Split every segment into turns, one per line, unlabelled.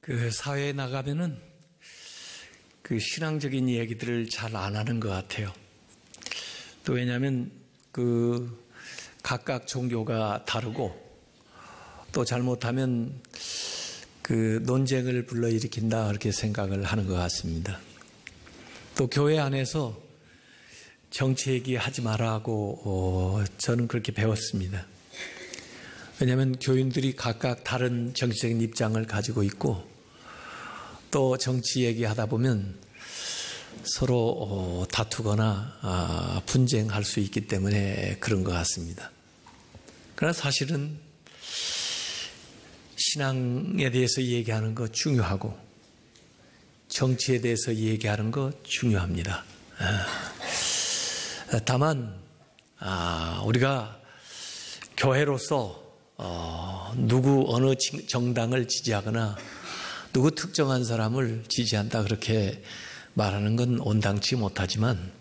그 사회에 나가면은 그 신앙적인 얘기들을 잘 안 하는 것 같아요. 또 왜냐하면 그 각각 종교가 다르고 또 잘못하면 그 논쟁을 불러일으킨다 그렇게 생각을 하는 것 같습니다. 또 교회 안에서 정치 얘기하지 말라고 저는 그렇게 배웠습니다. 왜냐하면 교인들이 각각 다른 정치적인 입장을 가지고 있고 또 정치 얘기하다 보면 서로 다투거나 분쟁할 수 있기 때문에 그런 것 같습니다. 그러나 사실은 신앙에 대해서 얘기하는 거 중요하고 정치에 대해서 얘기하는 거 중요합니다. 다만 우리가 교회로서 누구 어느 정당을 지지하거나 누구 특정한 사람을 지지한다 그렇게 말하는 건 온당치 못하지만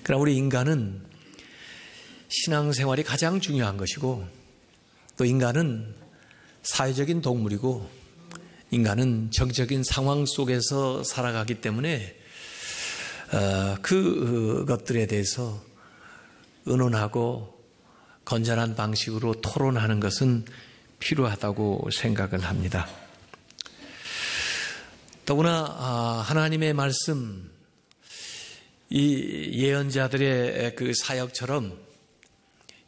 그러나 우리 인간은 신앙생활이 가장 중요한 것이고 또 인간은 사회적인 동물이고 인간은 정적인 상황 속에서 살아가기 때문에 그것들에 대해서 의논하고 건전한 방식으로 토론하는 것은 필요하다고 생각을 합니다. 더구나 하나님의 말씀, 이 예언자들의 그 사역처럼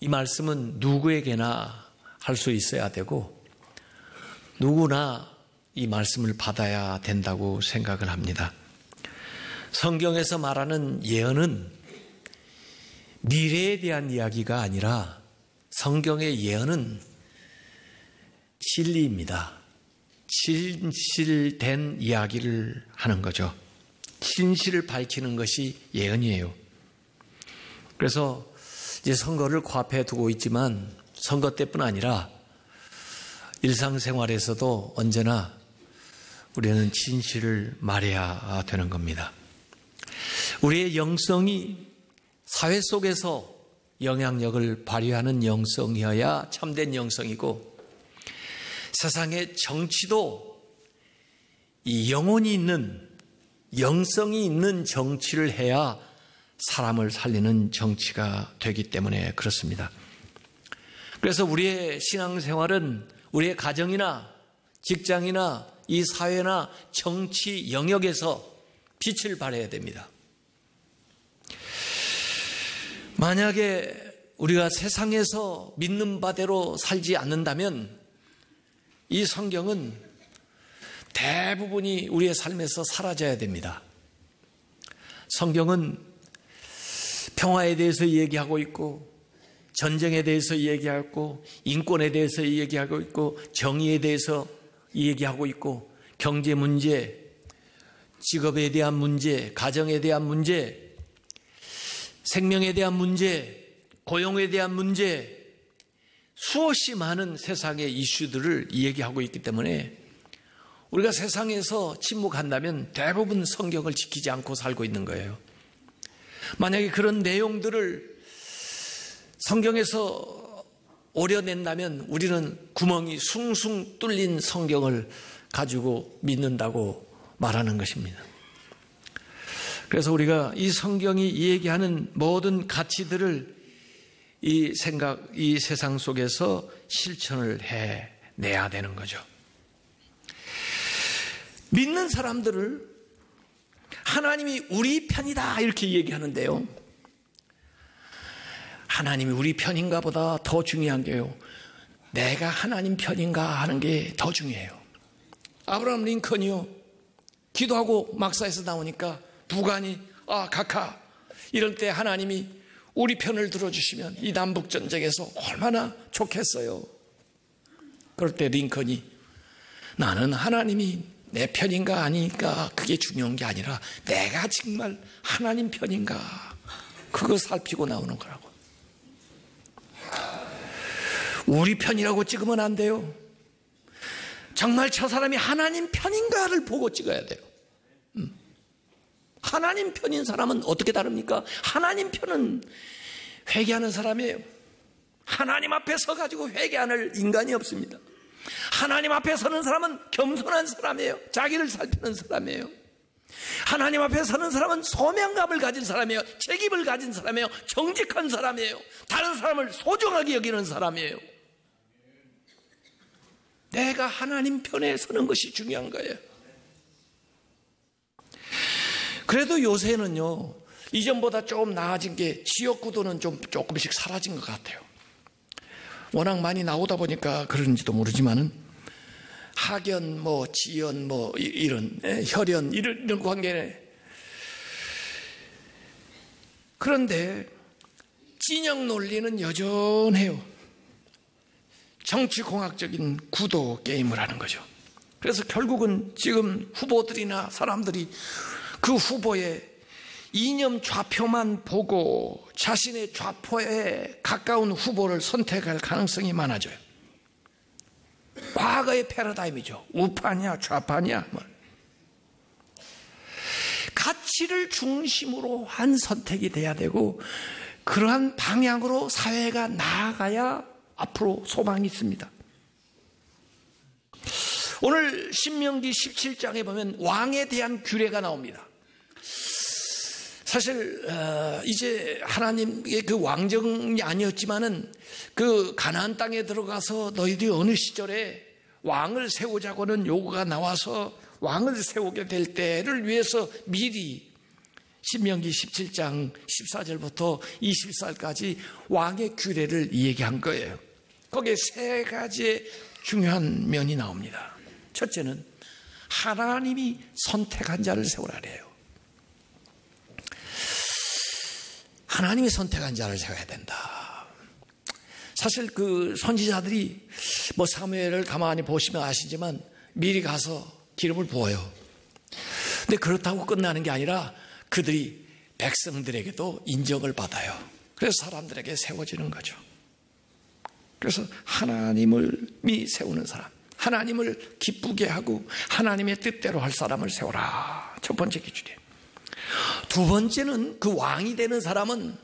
이 말씀은 누구에게나 할 수 있어야 되고 누구나 이 말씀을 받아야 된다고 생각을 합니다. 성경에서 말하는 예언은 미래에 대한 이야기가 아니라 성경의 예언은 진리입니다. 진실된 이야기를 하는 거죠. 진실을 밝히는 것이 예언이에요. 그래서 이제 선거를 코앞에 두고 있지만 선거 때뿐 아니라 일상생활에서도 언제나 우리는 진실을 말해야 되는 겁니다. 우리의 영성이 사회 속에서 영향력을 발휘하는 영성이어야 참된 영성이고 세상의 정치도 이 영혼이 있는 영성이 있는 정치를 해야 사람을 살리는 정치가 되기 때문에 그렇습니다. 그래서 우리의 신앙생활은 우리의 가정이나 직장이나 이 사회나 정치 영역에서 빛을 발해야 됩니다. 만약에 우리가 세상에서 믿는 바대로 살지 않는다면 이 성경은 대부분이 우리의 삶에서 사라져야 됩니다. 성경은 평화에 대해서 얘기하고 있고 전쟁에 대해서 얘기하고 인권에 대해서 얘기하고 있고 정의에 대해서 얘기하고 있고 경제 문제, 직업에 대한 문제, 가정에 대한 문제, 생명에 대한 문제, 고용에 대한 문제 수없이 많은 세상의 이슈들을 얘기하고 있기 때문에 우리가 세상에서 침묵한다면 대부분 성경을 지키지 않고 살고 있는 거예요. 만약에 그런 내용들을 성경에서 오려낸다면 우리는 구멍이 숭숭 뚫린 성경을 가지고 믿는다고 말하는 것입니다. 그래서 우리가 이 성경이 얘기하는 모든 가치들을 이 세상 속에서 실천을 해내야 되는 거죠. 믿는 사람들을 하나님이 우리 편이다 이렇게 얘기하는데요. 하나님이 우리 편인가 보다 더 중요한 게요. 내가 하나님 편인가 하는 게 더 중요해요. 아브라함 링컨이요. 기도하고 막사에서 나오니까 부관이 각하 이럴 때 하나님이 우리 편을 들어주시면 이 남북전쟁에서 얼마나 좋겠어요. 그럴 때 링컨이 나는 하나님이 내 편인가 아닌가 그게 중요한 게 아니라 내가 정말 하나님 편인가 그거 살피고 나오는 거라고. 우리 편이라고 찍으면 안 돼요. 정말 저 사람이 하나님 편인가를 보고 찍어야 돼요. 하나님 편인 사람은 어떻게 다릅니까? 하나님 편은 회개하는 사람이에요. 하나님 앞에 서가지고 회개하는 인간이 없습니다. 하나님 앞에 서는 사람은 겸손한 사람이에요. 자기를 살피는 사람이에요. 하나님 앞에 서는 사람은 소명감을 가진 사람이에요. 책임을 가진 사람이에요. 정직한 사람이에요. 다른 사람을 소중하게 여기는 사람이에요. 내가 하나님 편에 서는 것이 중요한 거예요. 그래도 요새는요, 이전보다 조금 나아진 게 지역구도는 조금씩 사라진 것 같아요. 워낙 많이 나오다 보니까 그런지도 모르지만은 학연, 지연, 이런 혈연 이런 관계네. 그런데 진영 논리는 여전해요. 정치공학적인 구도 게임을 하는 거죠. 그래서 결국은 지금 후보들이나 사람들이 그 후보의 이념 좌표만 보고 자신의 좌표에 가까운 후보를 선택할 가능성이 많아져요. 과거의 패러다임이죠. 우파냐 좌파냐. 가치를 중심으로 한 선택이 돼야 되고, 그러한 방향으로 사회가 나아가야 앞으로 소망이 있습니다. 오늘 신명기 17장에 보면 왕에 대한 규례가 나옵니다. 사실 이제 하나님의 그 왕정이 아니었지만은 그 가나안 땅에 들어가서 너희들이 어느 시절에 왕을 세우자고는 요구가 나와서 왕을 세우게 될 때를 위해서 미리 신명기 17장 14절부터 24절까지 왕의 규례를 얘기한 거예요. 거기에 세 가지의 중요한 면이 나옵니다. 첫째는 하나님이 선택한 자를 세우라래요. 하나님이 선택한 자를 세워야 된다. 사실 그 선지자들이 사무엘을 가만히 보시면 아시지만 미리 가서 기름을 부어요. 근데 그렇다고 끝나는 게 아니라 그들이 백성들에게도 인정을 받아요. 그래서 사람들에게 세워지는 거죠. 그래서 하나님이 세우는 사람, 하나님을 기쁘게 하고 하나님의 뜻대로 할 사람을 세워라. 첫 번째 기준이에요. 두 번째는 그 왕이 되는 사람은,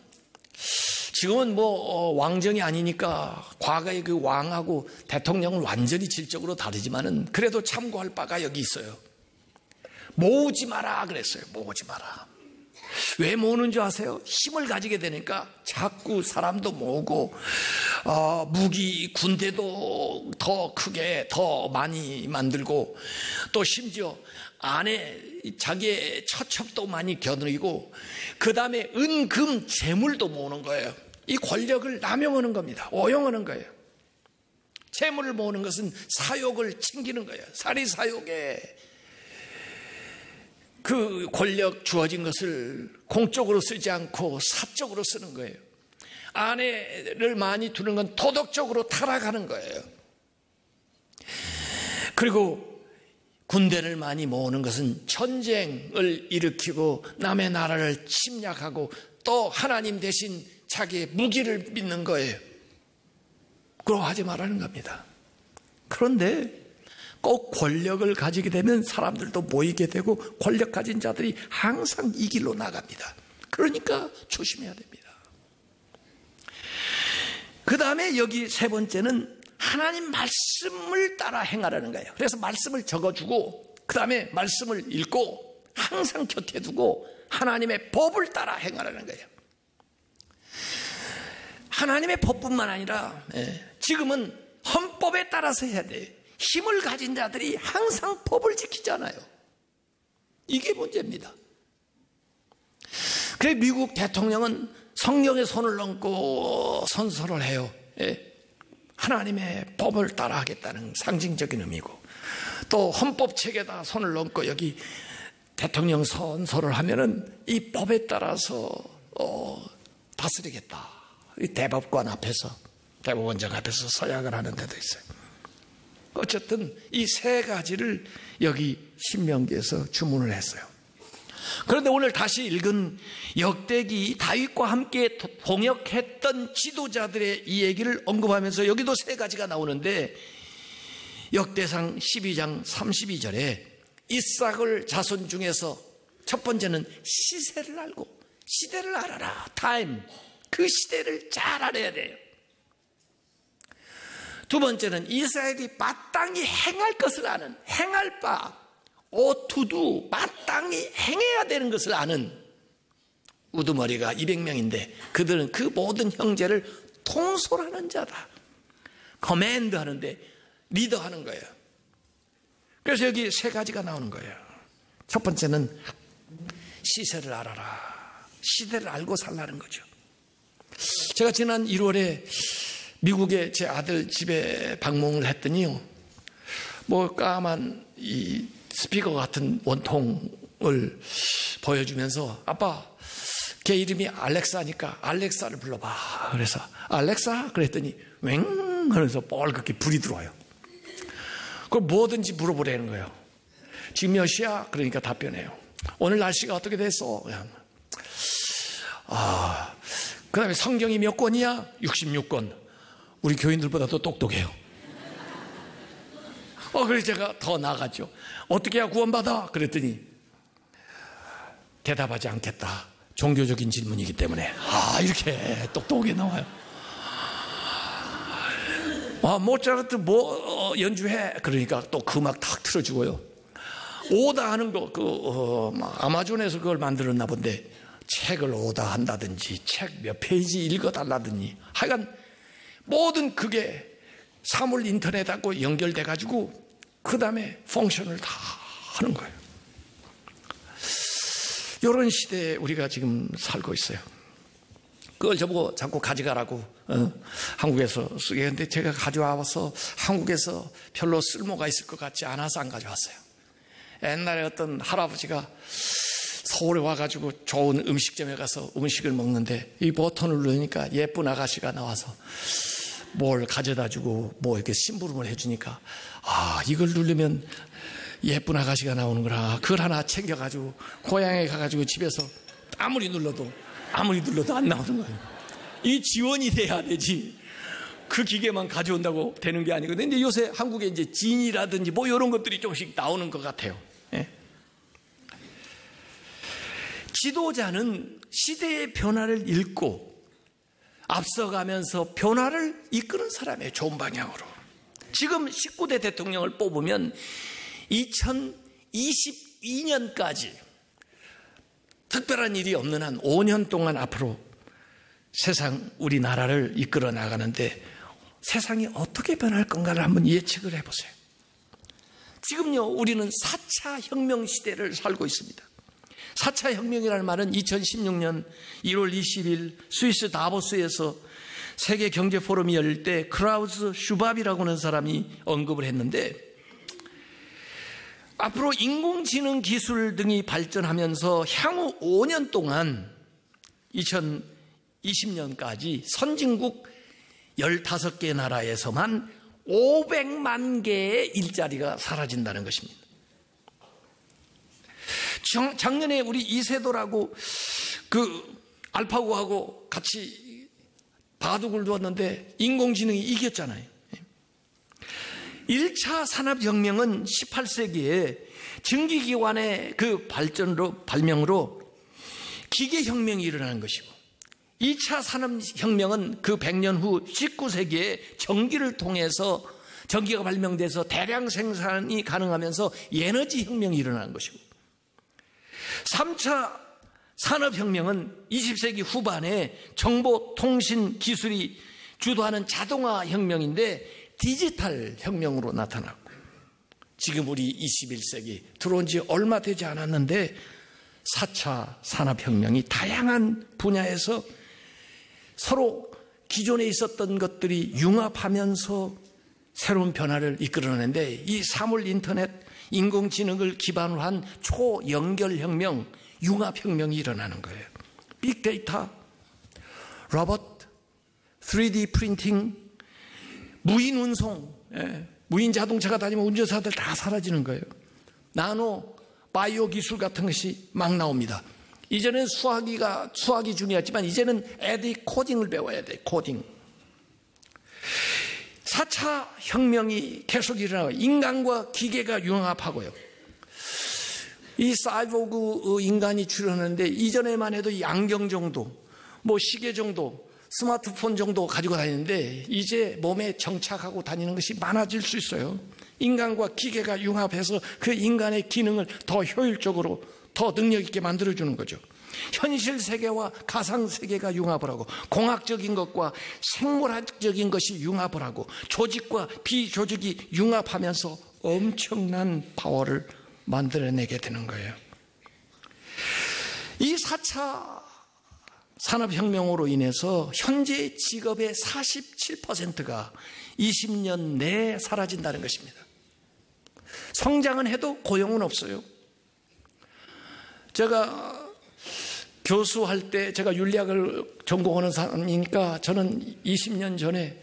지금은 왕정이 아니니까 과거의 그 왕하고 대통령은 완전히 질적으로 다르지만은 그래도 참고할 바가 여기 있어요. 모으지 마라 그랬어요. 모으지 마라. 왜 모으는 줄 아세요? 힘을 가지게 되니까 자꾸 사람도 모으고 무기 군대도 더 크게 더 많이 만들고, 또 심지어 안에 자기의 처첩도 많이 겨누이고, 그 다음에 은금 재물도 모으는 거예요. 이 권력을 남용하는 겁니다. 오용하는 거예요. 재물을 모으는 것은 사욕을 챙기는 거예요. 사리사욕에 그 권력 주어진 것을 공적으로 쓰지 않고 사적으로 쓰는 거예요. 아내를 많이 두는 건 도덕적으로 타락하는 거예요. 그리고 군대를 많이 모으는 것은 전쟁을 일으키고 남의 나라를 침략하고 또 하나님 대신 자기의 무기를 믿는 거예요. 그러고 하지 말라는 겁니다. 그런데 꼭 권력을 가지게 되면 사람들도 모이게 되고 권력 가진 자들이 항상 이 길로 나갑니다. 그러니까 조심해야 됩니다. 그 다음에 여기 세 번째는 하나님 말씀을 따라 행하라는 거예요. 그래서 말씀을 적어주고 그 다음에 말씀을 읽고 항상 곁에 두고 하나님의 법을 따라 행하라는 거예요. 하나님의 법뿐만 아니라 지금은 헌법에 따라서 해야 돼요. 힘을 가진 자들이 항상 법을 지키잖아요. 이게 문제입니다. 그래서 미국 대통령은 성령에 손을 얹고 선서를 해요. 하나님의 법을 따라하겠다는 상징적인 의미고, 또 헌법책에다 손을 얹고 여기 대통령 선서를 하면은 이 법에 따라서 다스리겠다. 이 대법관 앞에서, 대법원장 앞에서 서약을 하는 데도 있어요. 어쨌든 이 세 가지를 여기 신명기에서 주문을 했어요. 그런데 오늘 다시 읽은 역대기 다윗과 함께 동역했던 지도자들의 이 얘기를 언급하면서 여기도 세 가지가 나오는데, 역대상 12장 32절에 이삭을 자손 중에서 첫 번째는 시세를 알고, 시대를 알아라. 타임. 그 시대를 잘 알아야 돼요. 두 번째는 이스라엘이 마땅히 행할 것을 아는, 행할 바, 오투두, 마땅히 행해야 되는 것을 아는 우두머리가 200명인데 그들은 그 모든 형제를 통솔하는 자다. 커맨드 하는데 리더하는 거예요. 그래서 여기 세 가지가 나오는 거예요. 첫 번째는 시세를 알아라. 시대를 알고 살라는 거죠. 제가 지난 1월에 미국에 제 아들 집에 방문을 했더니요, 뭐 까만 이 스피커 같은 원통을 보여주면서 아빠, 걔 이름이 알렉사니까 알렉사를 불러봐. 그래서 알렉사? 그랬더니 웽 하면서 뻘겋게 불이 들어와요. 그걸 뭐든지 물어보라는 거예요. 지금 몇 시야? 그러니까 답변해요. 오늘 날씨가 어떻게 됐어? 그 다음에 성경이 몇 권이야? 66권. 우리 교인들보다 더 똑똑해요. 그래서 제가 더 나아갔죠. 어떻게 해야 구원받아? 그랬더니 대답하지 않겠다. 종교적인 질문이기 때문에. 이렇게 똑똑하게 나와요. 모차르트 뭐 연주해? 그러니까 또 그 음악 탁 틀어주고요. 오다 하는 거, 아마존에서 그걸 만들었나 본데, 책을 오다 한다든지, 책 몇 페이지 읽어달라든지, 하여간 모든 그게 사물 인터넷하고 연결돼가지고, 그 다음에 펑션을 다 하는 거예요. 이런 시대에 우리가 지금 살고 있어요. 그걸 저보고 자꾸 가져가라고 한국에서 쓰게 했는데 제가 가져와서 한국에서 별로 쓸모가 있을 것 같지 않아서 안 가져왔어요. 옛날에 어떤 할아버지가 서울에 와가지고 좋은 음식점에 가서 음식을 먹는데 이 버튼을 누르니까 예쁜 아가씨가 나와서 뭘 가져다 주고 뭐 이렇게 심부름을 해주니까 이걸 누르면 예쁜 아가씨가 나오는구나. 그걸 하나 챙겨가지고 고향에 가가지고 집에서 아무리 눌러도 안 나오는 거예요. 이 지원이 돼야 되지. 그 기계만 가져온다고 되는 게 아니거든요. 근데 요새 한국에 이제 진이라든지 뭐 이런 것들이 조금씩 나오는 것 같아요. 예? 지도자는 시대의 변화를 읽고 앞서가면서 변화를 이끄는 사람이에요. 좋은 방향으로. 지금 19대 대통령을 뽑으면 2022년까지 특별한 일이 없는 한 5년 동안 앞으로 세상, 우리나라를 이끌어 나가는데 세상이 어떻게 변할 건가를 한번 예측을 해보세요. 지금요, 우리는 4차 혁명 시대를 살고 있습니다. 4차 혁명이라는 말은 2016년 1월 20일 스위스 다보스에서 세계 경제 포럼이 열릴 때 크라우스 슈밥이라고 하는 사람이 언급을 했는데, 앞으로 인공지능 기술 등이 발전하면서 향후 5년 동안 2020년까지 선진국 15개 나라에서만 500만 개의 일자리가 사라진다는 것입니다. 작년에 우리 이세돌하고 그 알파고하고 같이 바둑을 두었는데 인공지능이 이겼잖아요. 1차 산업혁명은 18세기에 증기기관의 그 발명으로 기계혁명이 일어나는 것이고, 2차 산업혁명은 그 100년 후 19세기에 전기를 통해서 전기가 발명돼서 대량 생산이 가능하면서 에너지혁명이 일어나는 것이고, 3차 산업혁명은 20세기 후반에 정보통신 기술이 주도하는 자동화혁명인데 디지털 혁명으로 나타났고, 지금 우리 21세기 들어온 지 얼마 되지 않았는데 4차 산업혁명이 다양한 분야에서 서로 기존에 있었던 것들이 융합하면서 새로운 변화를 이끌어내는데, 이 사물 인터넷, 인공지능을 기반으로 한 초연결혁명, 융합혁명이 일어나는 거예요. 빅데이터, 로봇, 3D 프린팅, 무인 운송, 무인 자동차가 다니면 운전사들 다 사라지는 거예요. 나노, 바이오 기술 같은 것이 막 나옵니다. 이제는 수학이 중요했지만 이제는 애들이 코딩을 배워야 돼. 코딩. 4차 혁명이 계속 일어나고 인간과 기계가 융합하고요. 이 사이보그 인간이 출현하는데 이전에만 해도 이 안경 정도, 뭐 시계 정도, 스마트폰 정도 가지고 다니는데 이제 몸에 정착하고 다니는 것이 많아질 수 있어요. 인간과 기계가 융합해서 그 인간의 기능을 더 효율적으로 더 능력 있게 만들어주는 거죠. 현실 세계와 가상 세계가 융합을 하고 공학적인 것과 생물학적인 것이 융합을 하고 조직과 비조직이 융합하면서 엄청난 파워를 만들어내게 되는 거예요. 이 4차 산업혁명으로 인해서 현재 직업의 47%가 20년 내에 사라진다는 것입니다. 성장은 해도 고용은 없어요. 제가 교수할 때, 제가 윤리학을 전공하는 사람이니까 저는 20년 전에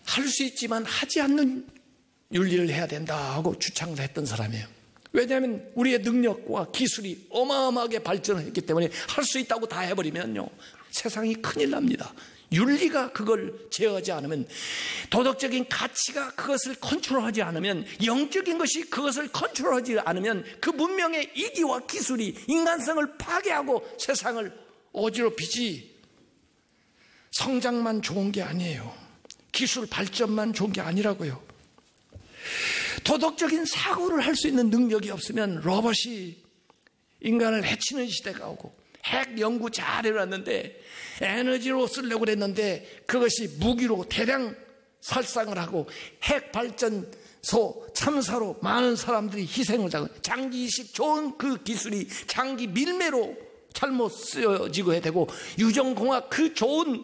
할 수 있지만 하지 않는 윤리를 해야 된다 하고 주창을 했던 사람이에요. 왜냐하면 우리의 능력과 기술이 어마어마하게 발전했기 때문에 할 수 있다고 다 해버리면요, 세상이 큰일 납니다. 윤리가 그걸 제어하지 않으면, 도덕적인 가치가 그것을 컨트롤하지 않으면, 영적인 것이 그것을 컨트롤하지 않으면 그 문명의 이기와 기술이 인간성을 파괴하고 세상을 어지럽히지, 성장만 좋은 게 아니에요. 기술 발전만 좋은 게 아니라고요. 도덕적인 사고를 할 수 있는 능력이 없으면 로봇이 인간을 해치는 시대가 오고, 핵 연구 잘 해놨는데 에너지로 쓰려고 그랬는데 그것이 무기로 대량 살상을 하고 핵 발전소 참사로 많은 사람들이 희생을 당하고, 장기이식 좋은 그 기술이 장기 밀매로 잘못 쓰여지고 되고, 유전공학 그 좋은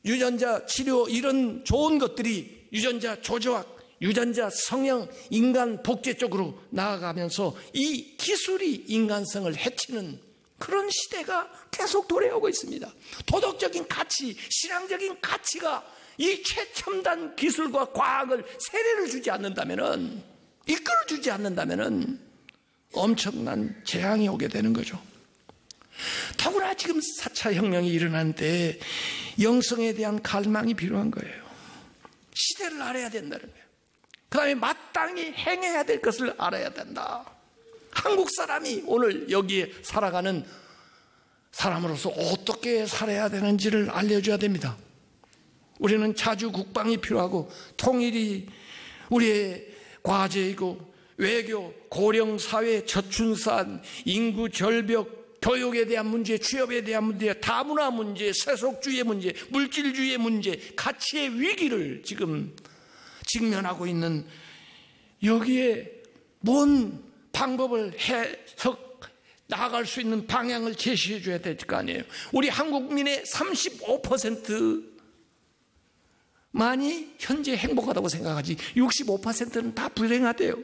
유전자 치료 이런 좋은 것들이 유전자 조조학, 유전자 성형, 인간 복제 쪽으로 나아가면서 이 기술이 인간성을 해치는 그런 시대가 계속 도래하고 있습니다. 도덕적인 가치, 신앙적인 가치가 이 최첨단 기술과 과학을 세례를 주지 않는다면은, 이끌어주지 않는다면은 엄청난 재앙이 오게 되는 거죠. 더구나 지금 4차 혁명이 일어나는데 영성에 대한 갈망이 필요한 거예요. 시대를 알아야 된다는 거예요. 그 다음에 마땅히 행해야 될 것을 알아야 된다. 한국 사람이 오늘 여기에 살아가는 사람으로서 어떻게 살아야 되는지를 알려줘야 됩니다. 우리는 자주 국방이 필요하고 통일이 우리의 과제이고, 외교, 고령사회, 저출산, 인구 절벽, 교육에 대한 문제, 취업에 대한 문제, 다문화 문제, 세속주의의 문제, 물질주의의 문제, 가치의 위기를 지금 직면하고 있는, 여기에 뭔 방법을 해석 나아갈 수 있는 방향을 제시해 줘야 될 거 아니에요. 우리 한국민의 35%만이 현재 행복하다고 생각하지 65%는 다 불행하대요.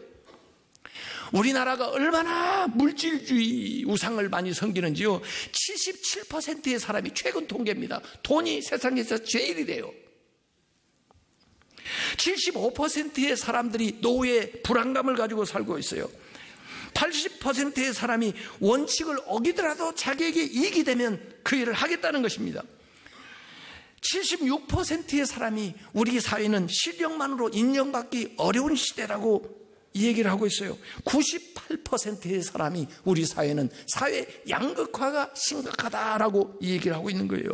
우리나라가 얼마나 물질주의 우상을 많이 섬기는지요, 77%의 사람이, 최근 통계입니다, 돈이 세상에서 제일이래요. 75%의 사람들이 노후에 불안감을 가지고 살고 있어요. 80%의 사람이 원칙을 어기더라도 자기에게 이익이 되면 그 일을 하겠다는 것입니다. 76%의 사람이 우리 사회는 실력만으로 인정받기 어려운 시대라고 이 얘기를 하고 있어요. 98%의 사람이 우리 사회는 사회 양극화가 심각하다라고 이 얘기를 하고 있는 거예요.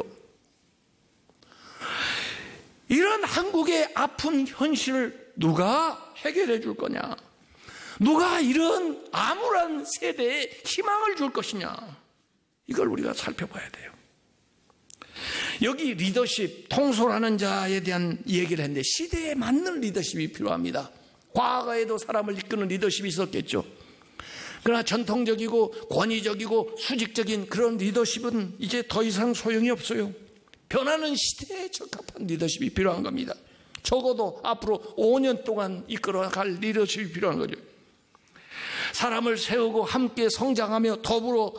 이런 한국의 아픈 현실을 누가 해결해 줄 거냐? 누가 이런 암울한 세대에 희망을 줄 것이냐? 이걸 우리가 살펴봐야 돼요. 여기 리더십, 통솔하는 자에 대한 얘기를 했는데, 시대에 맞는 리더십이 필요합니다. 과거에도 사람을 이끄는 리더십이 있었겠죠. 그러나 전통적이고 권위적이고 수직적인 그런 리더십은 이제 더 이상 소용이 없어요. 변하는 시대에 적합한 리더십이 필요한 겁니다. 적어도 앞으로 5년 동안 이끌어갈 리더십이 필요한 거죠. 사람을 세우고 함께 성장하며 더불어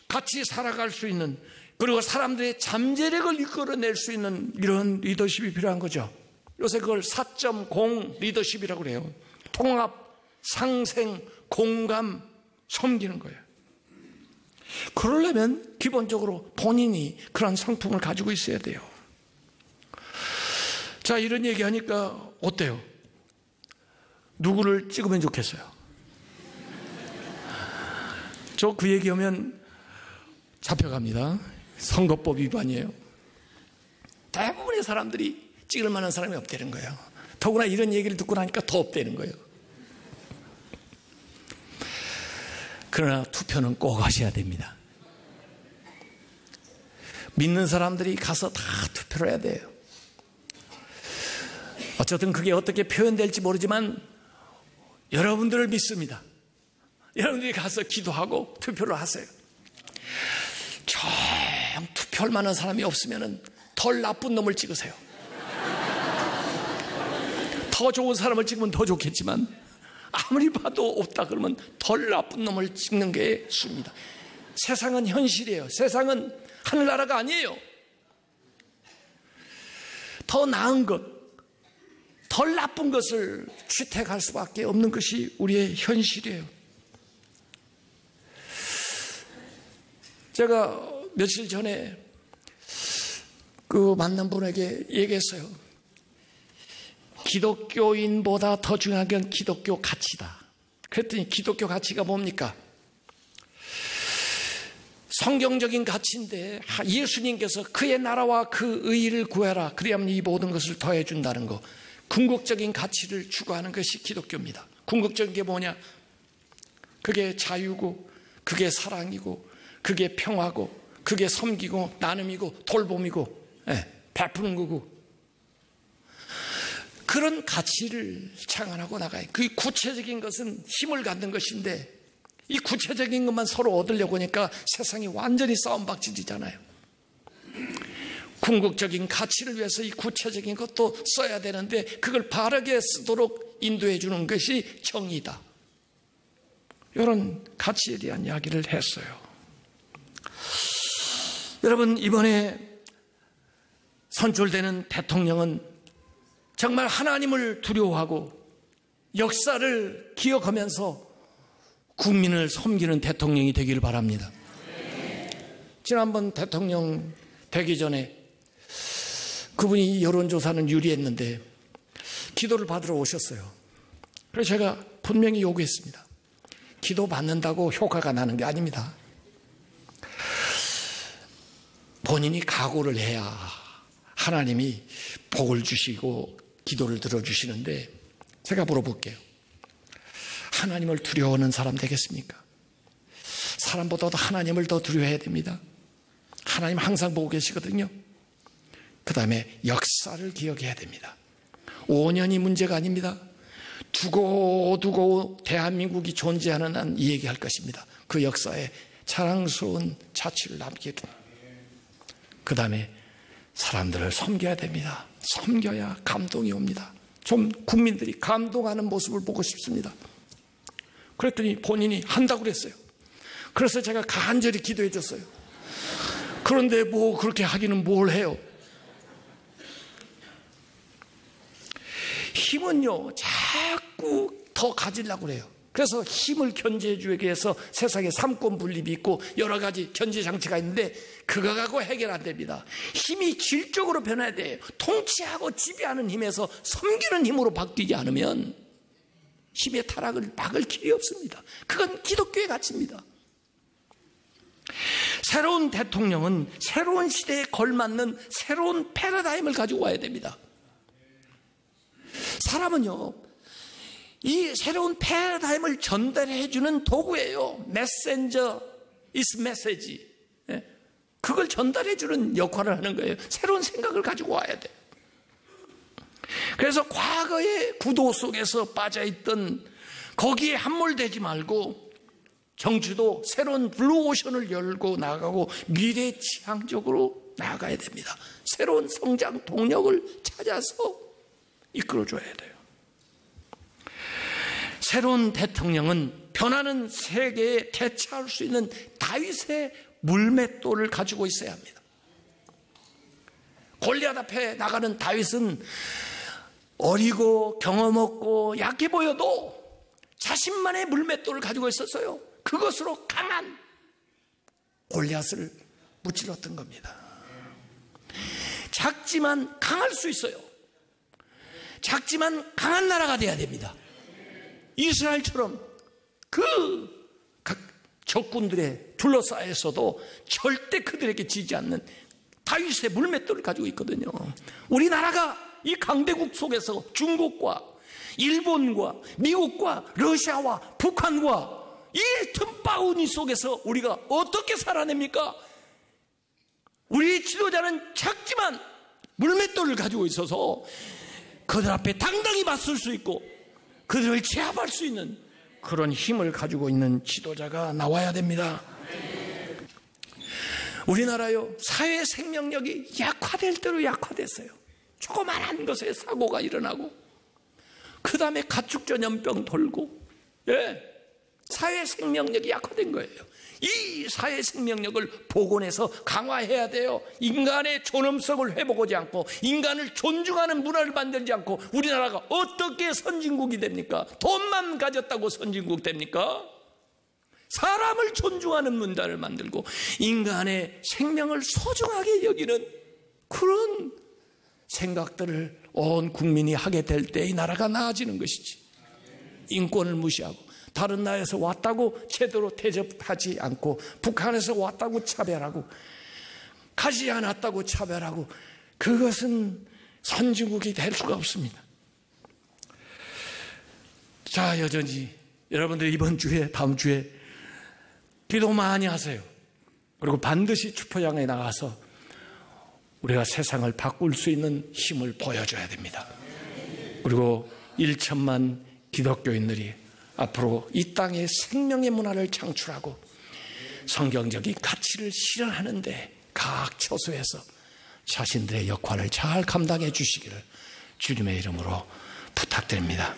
같이 살아갈 수 있는, 그리고 사람들의 잠재력을 이끌어낼 수 있는 이런 리더십이 필요한 거죠. 요새 그걸 4.0 리더십이라고 그래요. 통합, 상생, 공감, 섬기는 거예요. 그러려면 기본적으로 본인이 그런 성품을 가지고 있어야 돼요. 자, 이런 얘기하니까 어때요? 누구를 찍으면 좋겠어요? 저 그 얘기하면 잡혀갑니다. 선거법 위반이에요. 때문에 사람들이 찍을 만한 사람이 없다는 거예요. 더구나 이런 얘기를 듣고 나니까 더 없다는 거예요. 그러나 투표는 꼭 하셔야 됩니다. 믿는 사람들이 가서 다 투표를 해야 돼요. 어쨌든 그게 어떻게 표현될지 모르지만 여러분들을 믿습니다. 여러분들이 가서 기도하고 투표를 하세요. 정 투표할 만한 사람이 없으면 덜 나쁜 놈을 찍으세요. 더 좋은 사람을 찍으면 더 좋겠지만 아무리 봐도 없다 그러면 덜 나쁜 놈을 찍는 게 수입니다. 세상은 현실이에요. 세상은 하늘나라가 아니에요. 더 나은 것, 덜 나쁜 것을 채택할 수밖에 없는 것이 우리의 현실이에요. 제가 며칠 전에 그 만난 분에게 얘기했어요. 기독교인보다 더 중요한 건 기독교 가치다. 그랬더니 기독교 가치가 뭡니까? 성경적인 가치인데 예수님께서 그의 나라와 그 의의를 구해라. 그래야만 이 모든 것을 더해 준다는 거. 궁극적인 가치를 추구하는 것이 기독교입니다. 궁극적인 게 뭐냐? 그게 자유고, 그게 사랑이고, 그게 평화고, 그게 섬기고, 나눔이고, 돌봄이고, 베푸는 거고. 그런 가치를 창안하고 나가요. 그 구체적인 것은 힘을 갖는 것인데 이 구체적인 것만 서로 얻으려고 하니까 세상이 완전히 싸움박질이잖아요. 궁극적인 가치를 위해서 이 구체적인 것도 써야 되는데 그걸 바르게 쓰도록 인도해 주는 것이 정의다. 이런 가치에 대한 이야기를 했어요. 여러분, 이번에 선출되는 대통령은 정말 하나님을 두려워하고 역사를 기억하면서 국민을 섬기는 대통령이 되기를 바랍니다. 지난번 대통령 되기 전에 그분이 여론조사는 유리했는데 기도를 받으러 오셨어요. 그래서 제가 분명히 요구했습니다. 기도 받는다고 효과가 나는 게 아닙니다. 본인이 각오를 해야 하나님이 복을 주시고 기도를 들어주시는데 제가 물어볼게요. 하나님을 두려워하는 사람 되겠습니까? 사람보다도 하나님을 더 두려워해야 됩니다. 하나님 항상 보고 계시거든요. 그 다음에 역사를 기억해야 됩니다. 5년이 문제가 아닙니다. 두고 대한민국이 존재하는 한 이 얘기할 것입니다. 그 역사에 자랑스러운 자취를 남기게 됩니다. 그 다음에 사람들을 섬겨야 됩니다. 섬겨야 감동이 옵니다. 좀 국민들이 감동하는 모습을 보고 싶습니다. 그랬더니 본인이 한다고 그랬어요. 그래서 제가 간절히 기도해 줬어요. 그런데 뭐 그렇게 하기는 뭘 해요? 힘은요 자꾸 더 가지려고 그래요. 그래서 힘을 견제해 주기 위해서 세상에 삼권 분립이 있고 여러 가지 견제 장치가 있는데 그거 갖고 해결 안 됩니다. 힘이 질적으로 변해야 돼요. 통치하고 지배하는 힘에서 섬기는 힘으로 바뀌지 않으면 힘의 타락을 막을 길이 없습니다. 그건 기독교의 가치입니다. 새로운 대통령은 새로운 시대에 걸맞는 새로운 패러다임을 가지고 와야 됩니다. 사람은요 이 새로운 패러다임을 전달해 주는 도구예요. 메신저 is message. 그걸 전달해 주는 역할을 하는 거예요. 새로운 생각을 가지고 와야 돼요. 그래서 과거의 구도 속에서 빠져있던 거기에 함몰되지 말고 정치도 새로운 블루오션을 열고 나가고 미래 지향적으로 나가야 됩니다. 새로운 성장 동력을 찾아서 이끌어줘야 돼요. 새로운 대통령은 변하는 세계에 대처할 수 있는 다윗의 물맷돌을 가지고 있어야 합니다. 골리앗 앞에 나가는 다윗은 어리고 경험 없고 약해 보여도 자신만의 물맷돌을 가지고 있었어요. 그것으로 강한 골리앗을 무찔렀던 겁니다. 작지만 강할 수 있어요. 작지만 강한 나라가 돼야 됩니다. 이스라엘처럼 그 적군들의 둘러싸여서도 절대 그들에게 지지 않는 다윗의 물맷돌을 가지고 있거든요. 우리나라가 이 강대국 속에서 중국과 일본과 미국과 러시아와 북한과 이 틈바구니 속에서 우리가 어떻게 살아냅니까? 우리 지도자는 작지만 물맷돌을 가지고 있어서 그들 앞에 당당히 맞설 수 있고 그들을 제압할 수 있는 그런 힘을 가지고 있는 지도자가 나와야 됩니다. 우리나라요, 사회 생명력이 약화될 대로 약화됐어요. 조그만한 것에 사고가 일어나고 그 다음에 가축전염병 돌고, 사회 생명력이 약화된 거예요. 이 사회 생명력을 복원해서 강화해야 돼요. 인간의 존엄성을 회복하지 않고 인간을 존중하는 문화를 만들지 않고 우리나라가 어떻게 선진국이 됩니까? 돈만 가졌다고 선진국 됩니까? 사람을 존중하는 문화를 만들고 인간의 생명을 소중하게 여기는 그런 생각들을 온 국민이 하게 될 때 이 나라가 나아지는 것이지. 인권을 무시하고 다른 나라에서 왔다고 제대로 대접하지 않고 북한에서 왔다고 차별하고 가지 않았다고 차별하고 그것은 선진국이 될 수가 없습니다. 자, 여전히 여러분들 이번 주에 다음 주에 기도 많이 하세요. 그리고 반드시 축포장에 나가서 우리가 세상을 바꿀 수 있는 힘을 보여줘야 됩니다. 그리고 1천만 기독교인들이 앞으로 이 땅에 생명의 문화를 창출하고 성경적인 가치를 실현하는데 각 처소에서 자신들의 역할을 잘 감당해 주시기를 주님의 이름으로 부탁드립니다.